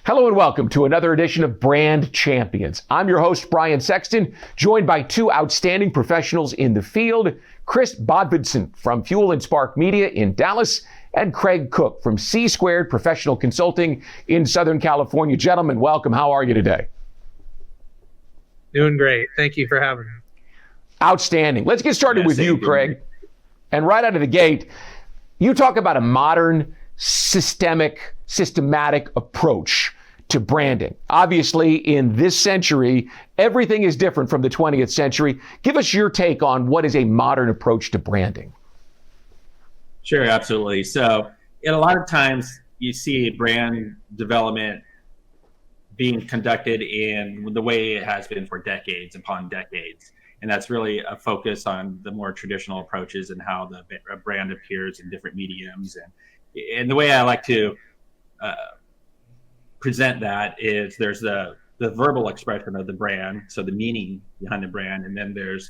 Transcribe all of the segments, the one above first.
Hello and welcome to another edition of Brand Champions. I'm your host, Brian Sexton, joined by two outstanding professionals in the field, Chris Botvidson from Fuel and Spark Media in Dallas, and Craig Cooke from C Squared Professional Consulting in Southern California. Gentlemen, welcome. How are you today? Doing great. Thank you for having me. Outstanding. Let's get started with you, Craig. And right out of the gate, you talk about a modern, systematic approach to branding. Obviously, in this century, everything is different from the 20th century. Give us your take on what is a modern approach to branding. Sure, absolutely. So, a lot of times you see brand development being conducted in the way it has been for decades upon decades. And that's really a focus on the more traditional approaches and how the brand appears in different mediums. And the way I like to present that is there's the verbal expression of the brand, so the meaning behind the brand, and then there's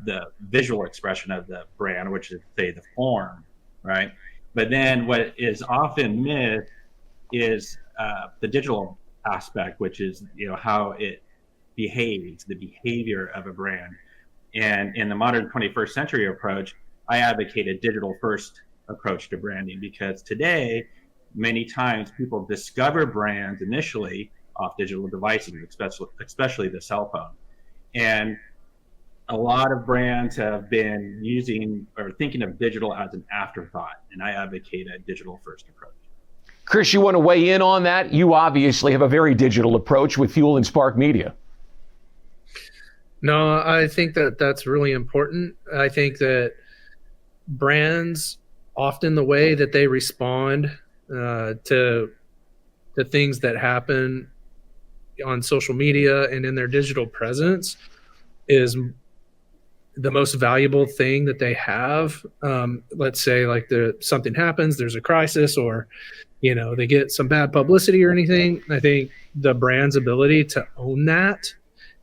the visual expression of the brand, which is, say, the form, right? But then what is often missed is the digital aspect, which is how it behaves, the behavior of a brand. And in the modern 21st century approach, I advocate a digital first approach to branding, because today many times people discover brands initially off digital devices, especially the cell phone. And a lot of brands have been using or thinking of digital as an afterthought, and I advocate a digital first approach. Chris, you want to weigh in on that? You obviously have a very digital approach with Fuel and Spark Media. No, I think that that's really important. I think that brands, often the way that they respond to things that happen on social media and in their digital presence is the most valuable thing that they have. Let's say like something happens, there's a crisis, or they get some bad publicity or anything. I think the brand's ability to own that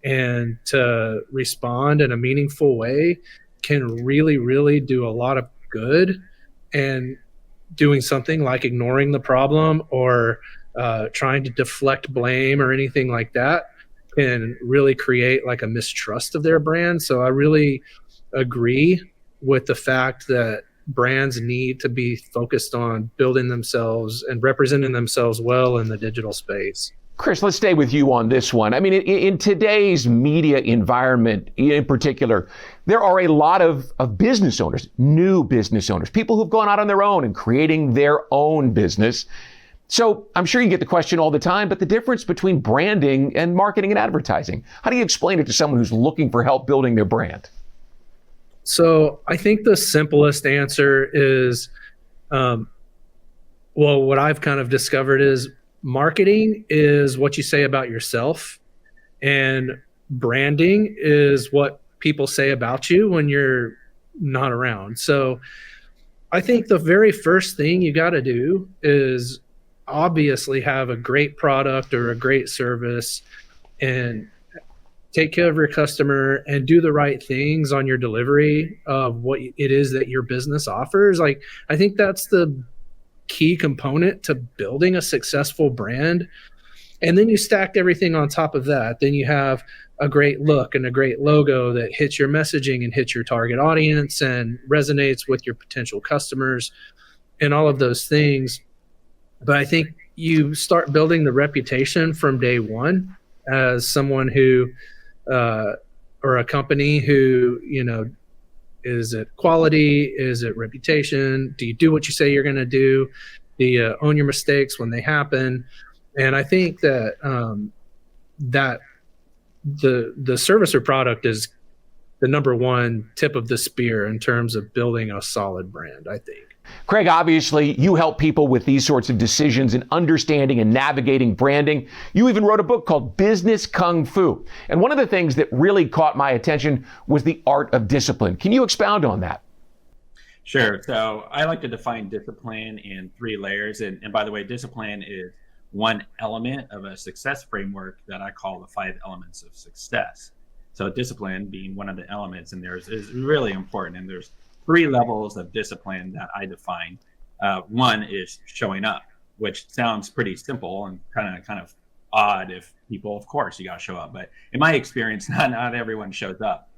and to respond in a meaningful way can really, really do a lot of good. And doing something like ignoring the problem or trying to deflect blame or anything like that can really create like a mistrust of their brand. So I really agree with the fact that brands need to be focused on building themselves and representing themselves well in the digital space. Chris, let's stay with you on this one. I mean, in today's media environment in particular, there are a lot of business owners, new business owners, people who've gone out on their own and creating their own business. So I'm sure you get the question all the time, but the difference between branding and marketing and advertising, how do you explain it to someone who's looking for help building their brand? So I think the simplest answer is, what I've kind of discovered is marketing is what you say about yourself, and branding is what people say about you when you're not around. So I think the very first thing you got to do is obviously have a great product or a great service and take care of your customer and do the right things on your delivery of what it is that your business offers. Like, I think that's the key component to building a successful brand. And then you stack everything on top of that. Then you have a great look and a great logo that hits your messaging and hits your target audience and resonates with your potential customers and all of those things. But I think you start building the reputation from day one as someone who, or a company who, is it quality? Is it reputation? Do you do what you say you're going to do? Do you own your mistakes when they happen? And I think that that the service or product is the number one tip of the spear in terms of building a solid brand, I think. Craig, obviously, you help people with these sorts of decisions and understanding and navigating branding. You even wrote a book called Business Kung Fu. And one of the things that really caught my attention was the art of discipline. Can you expound on that? Sure. So I like to define discipline in 3 layers. And by the way, discipline is one element of a success framework that I call the 5 elements of success. So discipline being one of the elements in there is really important. And there's 3 levels of discipline that I define. One is showing up. which sounds pretty simple and kind of odd if people, of course, you got to show up. But in my experience, not everyone shows up.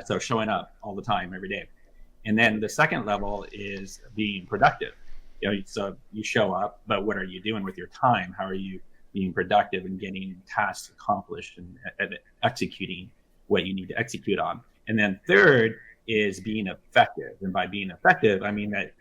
So showing up all the time, every day. And then the second level is being productive. So you show up, but what are you doing with your time? How are you being productive and getting tasks accomplished and executing what you need to execute on? And then third is being effective. And by being effective, I mean that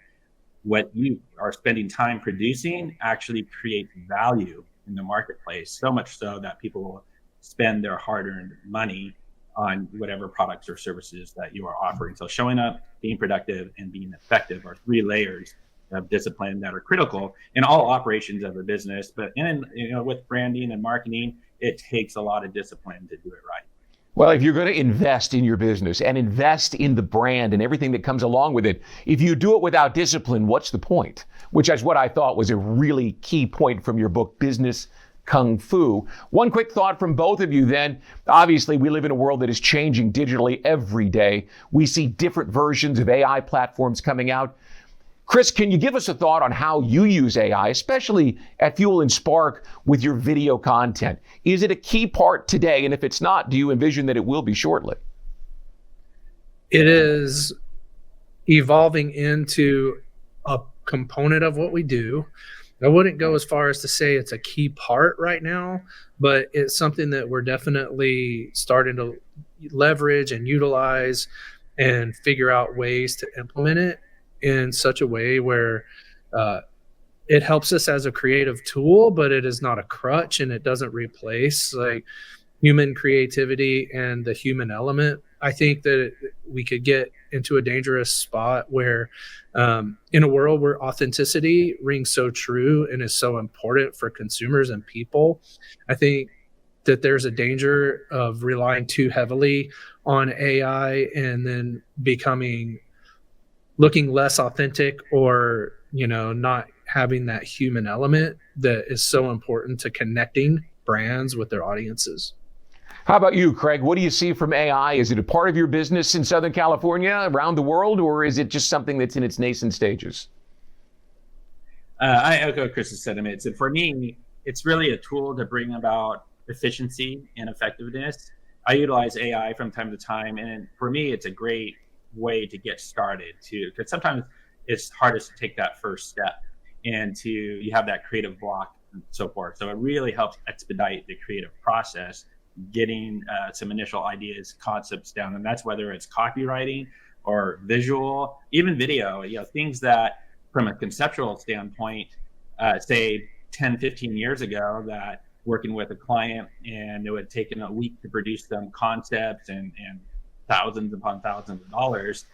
what you are spending time producing actually creates value in the marketplace, so much so that people will spend their hard-earned money on whatever products or services that you are offering. So showing up, being productive, and being effective are three layers of discipline that are critical in all operations of a business. But with branding and marketing, it takes a lot of discipline to do it right. Well, if you're going to invest in your business and invest in the brand and everything that comes along with it, if you do it without discipline, what's the point? Which is what I thought was a really key point from your book, Business Kung Fu. One quick thought from both of you then. Obviously, we live in a world that is changing digitally every day. We see different versions of AI platforms coming out. Chris, can you give us a thought on how you use AI, especially at Fuel and Spark with your video content? Is it a key part today? And if it's not, do you envision that it will be shortly? It is evolving into a component of what we do. I wouldn't go as far as to say it's a key part right now, but it's something that we're definitely starting to leverage and utilize and figure out ways to implement it in such a way where it helps us as a creative tool, but it is not a crutch, and it doesn't replace like human creativity and the human element. I think that we could get into a dangerous spot where in a world where authenticity rings so true and is so important for consumers and people, I think that there's a danger of relying too heavily on AI and then looking less authentic, or not having that human element that is so important to connecting brands with their audiences. How about you, Craig? What do you see from AI? Is it a part of your business in Southern California, around the world, or is it just something that's in its nascent stages? I echo Chris's sentiments. And for me, it's really a tool to bring about efficiency and effectiveness. I utilize AI from time to time, and for me, it's a great way to get started too, because sometimes it's hardest to take that first step and you have that creative block and so forth. So it really helps expedite the creative process, getting some initial ideas, concepts down. And that's whether it's copywriting or visual, even video, things that from a conceptual standpoint, say 10, 15 years ago, that working with a client and it would have taken a week to produce some concepts and thousands upon thousands of dollars,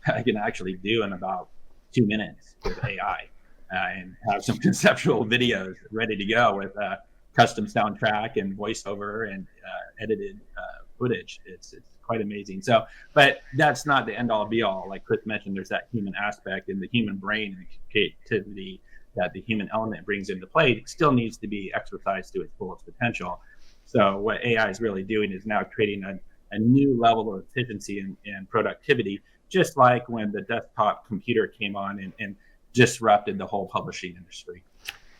I can actually do in about 2 minutes with AI and have some conceptual videos ready to go with a custom soundtrack and voiceover and edited footage. It's quite amazing. So, but that's not the end all be all. Like Chris mentioned, there's that human aspect and the human brain and the creativity that the human element brings into play. It still needs to be exercised to its fullest potential. So what AI is really doing is now creating a new level of efficiency and productivity, just like when the desktop computer came on and disrupted the whole publishing industry.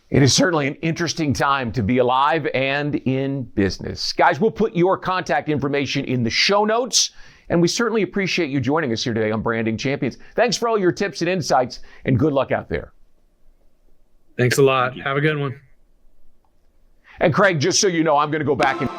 It is certainly an interesting time to be alive and in business. Guys, we'll put your contact information in the show notes, and we certainly appreciate you joining us here today on Branding Champions. Thanks for all your tips and insights, and good luck out there. Thanks a lot. Have a good one. And Craig, just so you know, I'm going to go back and